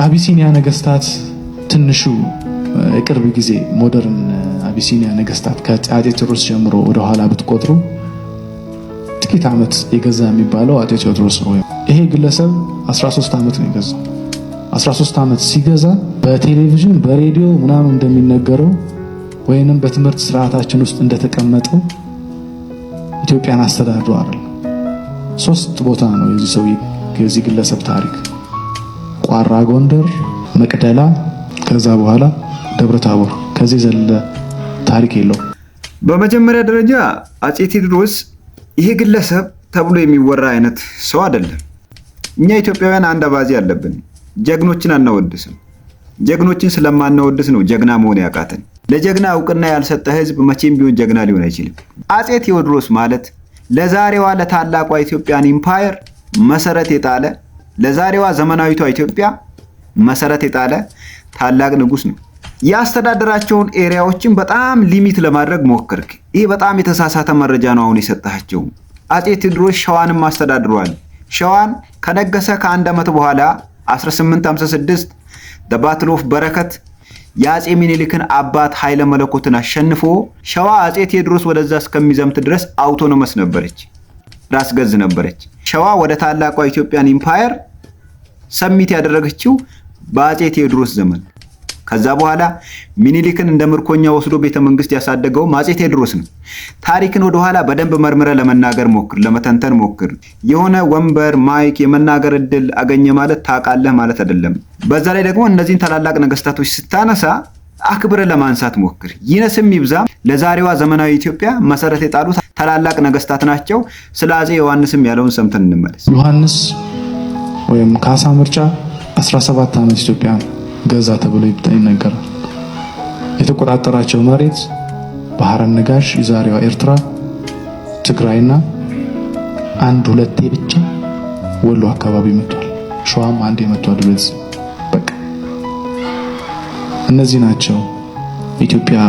አቢሲኒያ ነገስታት ትንሹ ቅርብ ጊዜ ሞደርን አቢሲኒያ ነገስታት ከአፄ ቴዎድሮስ ጀምሮ ወደ ኋላ ብትቆጥሩ ጥቂት ዓመት የገዛ የሚባለው አፄ ቴዎድሮስ ነው። ይሄ ግለሰብ 13 ዓመት ነው የገዛው። 13 ዓመት ሲገዛ በቴሌቪዥን በሬዲዮ ምናምን እንደሚነገረው ወይንም በትምህርት ስርዓታችን ውስጥ እንደተቀመጠው ኢትዮጵያን አስተዳድሮ አይደለም። 3 ቦታ ነው የዚህ ግለሰብ ታሪክ። ቋራ፣ ጎንደር፣ መቅደላ፣ ከዛ በኋላ ደብረ ታቦር። ከዚህ ዘለ ታሪክ የለው። በመጀመሪያ ደረጃ አፄ ቴዎድሮስ ይሄ ግለሰብ ተብሎ የሚወራ አይነት ሰው አይደለም። እኛ ኢትዮጵያውያን አንድ አባዜ አለብን። ጀግኖችን አናወድስም። ጀግኖችን ስለማናወድስ ነው ጀግና መሆን ያቃተን። ለጀግና እውቅና ያልሰጠ ህዝብ መቼም ቢሆን ጀግና ሊሆን አይችልም። አፄ ቴዎድሮስ ማለት ለዛሬዋ ለታላቋ ኢትዮጵያን ኢምፓየር መሰረት የጣለ ለዛሬዋ ዘመናዊቷ ኢትዮጵያ መሰረት የጣለ ታላቅ ንጉስ ነው። ያስተዳደራቸውን ኤሪያዎችን በጣም ሊሚት ለማድረግ ሞከርክ። ይሄ በጣም የተሳሳተ መረጃ ነው አሁን የሰጣቸው። አፄ ቴዎድሮስ ሸዋንም አስተዳድሯል። ሸዋን ከነገሰ ከአንድ ዓመት በኋላ 1856 the battle of በረከት የአፄ ሚኒሊክን አባት ኃይለ መለኮትን አሸንፎ ሸዋ አፄ ቴዎድሮስ ወደዛ እስከሚዘምት ድረስ አውቶኖመስ ነበረች፣ ራስ ገዝ ነበረች። ሸዋ ወደ ታላቋ ኢትዮጵያን ኢምፓየር ሰሚት ያደረገችው በአፄ ቴዎድሮስ ዘመን። ከዛ በኋላ ሚኒሊክን እንደ ምርኮኛ ወስዶ ቤተ መንግስት ያሳደገው አፄ ቴዎድሮስ ነው። ታሪክን ወደ ኋላ በደንብ መርምረ ለመናገር ሞክር፣ ለመተንተን ሞክር። የሆነ ወንበር ማይክ የመናገር እድል አገኘ ማለት ታውቃለህ ማለት አይደለም። በዛ ላይ ደግሞ እነዚህን ታላላቅ ነገስታቶች ስታነሳ አክብረ ለማንሳት ሞክር። ይነስም ይብዛም ለዛሬዋ ዘመናዊ ኢትዮጵያ መሰረት የጣሉ ታላላቅ ነገስታት ናቸው። ስለ አፄ ዮሐንስም ያለውን ሰምተን እንመለስ። ዮሐንስ ወይም ካሳ ምርጫ 17 ዓመት ኢትዮጵያ ገዛ ተብሎ ይነገራል። የተቆጣጠራቸው መሬት ባህረ ነጋሽ፣ የዛሬዋ ኤርትራ፣ ትግራይና አንድ ሁለቴ ብቻ ወሎ አካባቢ መጥቷል። ሸዋም አንዴ መጥቷል። በቃ እነዚህ ናቸው ኢትዮጵያ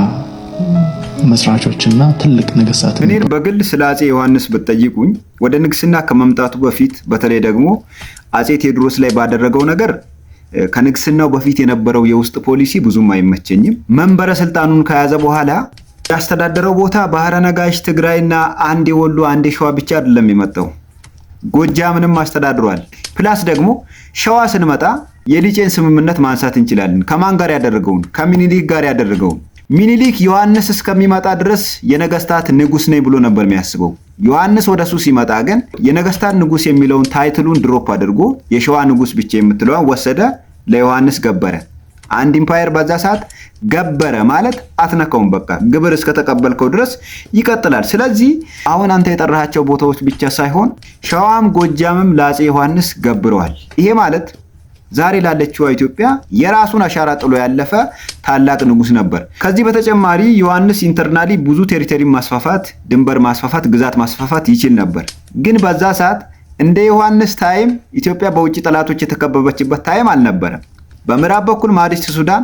መስራቾችና ትልቅ ነገስታት። እኔ በግል ስለ አፄ ዮሐንስ ብትጠይቁኝ ወደ ንግስና ከመምጣቱ በፊት በተለይ ደግሞ አፄ ቴዎድሮስ ላይ ባደረገው ነገር ከንግስናው በፊት የነበረው የውስጥ ፖሊሲ ብዙም አይመቸኝም። መንበረ ስልጣኑን ከያዘ በኋላ ያስተዳደረው ቦታ ባህረ ነጋሽ፣ ትግራይና አንዴ ወሎ አንዴ ሸዋ ብቻ አይደለም የመጣው፣ ጎጃምንም አስተዳድሯል። ፕላስ ደግሞ ሸዋ ስንመጣ የሊጬን ስምምነት ማንሳት እንችላለን። ከማን ጋር ያደረገውን? ከሚኒሊክ ጋር ያደረገውን። ሚኒሊክ ዮሐንስ እስከሚመጣ ድረስ የነገስታት ንጉስ ነኝ ብሎ ነበር የሚያስበው። ዮሐንስ ወደሱ ሲመጣ ግን የነገስታት ንጉስ የሚለውን ታይትሉን ድሮፕ አድርጎ የሸዋ ንጉስ ብቻ የምትለዋን ወሰደ፣ ለዮሐንስ ገበረ። አንድ ኢምፓየር በዛ ሰዓት ገበረ ማለት አትነካውም። በቃ ግብር እስከተቀበልከው ድረስ ይቀጥላል። ስለዚህ አሁን አንተ የጠራሃቸው ቦታዎች ብቻ ሳይሆን ሸዋም ጎጃምም ለአፄ ዮሐንስ ገብረዋል። ይሄ ማለት ዛሬ ላለችው ኢትዮጵያ የራሱን አሻራ ጥሎ ያለፈ ታላቅ ንጉስ ነበር። ከዚህ በተጨማሪ ዮሐንስ ኢንተርናሊ ብዙ ቴሪቶሪ ማስፋፋት፣ ድንበር ማስፋፋት፣ ግዛት ማስፋፋት ይችል ነበር። ግን በዛ ሰዓት እንደ ዮሐንስ ታይም ኢትዮጵያ በውጭ ጠላቶች የተከበበችበት ታይም አልነበረም። በምዕራብ በኩል ማዲስት ሱዳን፣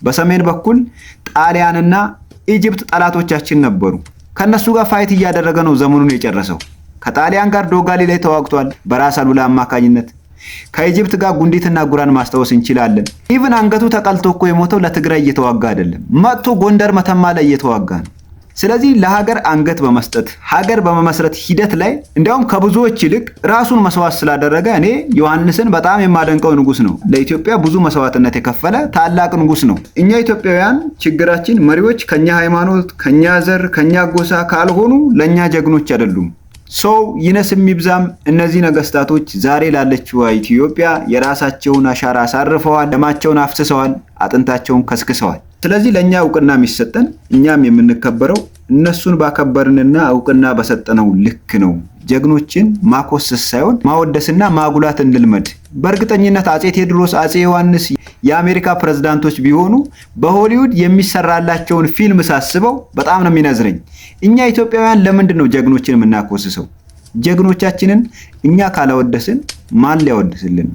በሰሜን በኩል ጣሊያንና ኢጅፕት ጠላቶቻችን ነበሩ። ከነሱ ጋር ፋይት እያደረገ ነው ዘመኑን የጨረሰው። ከጣሊያን ጋር ዶጋሊ ላይ ተዋግቷል በራስ አሉላ አማካኝነት። ከኢጅፕት ጋር ጉንዲትና ጉራን ማስታወስ እንችላለን። ኢቭን አንገቱ ተቀልቶ እኮ የሞተው ለትግራይ እየተዋጋ አይደለም፣ መጥቶ ጎንደር መተማ ላይ እየተዋጋ ነው። ስለዚህ ለሀገር አንገት በመስጠት ሀገር በመመስረት ሂደት ላይ እንዲያውም ከብዙዎች ይልቅ ራሱን መስዋዕት ስላደረገ እኔ ዮሐንስን በጣም የማደንቀው ንጉስ ነው። ለኢትዮጵያ ብዙ መስዋዕትነት የከፈለ ታላቅ ንጉስ ነው። እኛ ኢትዮጵያውያን ችግራችን መሪዎች ከኛ ሃይማኖት፣ ከኛ ዘር፣ ከኛ ጎሳ ካልሆኑ ለኛ ጀግኖች አይደሉም። ሰው ይነስም ይብዛም እነዚህ ነገስታቶች ዛሬ ላለችው ኢትዮጵያ የራሳቸውን አሻራ አሳርፈዋል፣ ደማቸውን አፍስሰዋል፣ አጥንታቸውን ከስክሰዋል። ስለዚህ ለኛ እውቅና የሚሰጠን እኛም የምንከበረው እነሱን ባከበርንና እውቅና በሰጠነው ልክ ነው። ጀግኖችን ማኮሰስ ሳይሆን ማወደስና ማጉላት እንልመድ። በእርግጠኝነት አፄ ቴዎድሮስ፣ አፄ ዮሐንስ የአሜሪካ ፕሬዝዳንቶች ቢሆኑ በሆሊውድ የሚሰራላቸውን ፊልም ሳስበው በጣም ነው የሚነዝረኝ። እኛ ኢትዮጵያውያን ለምንድን ነው ጀግኖችን የምናኮስሰው? ጀግኖቻችንን እኛ ካላወደስን ማን ሊያወድስልን?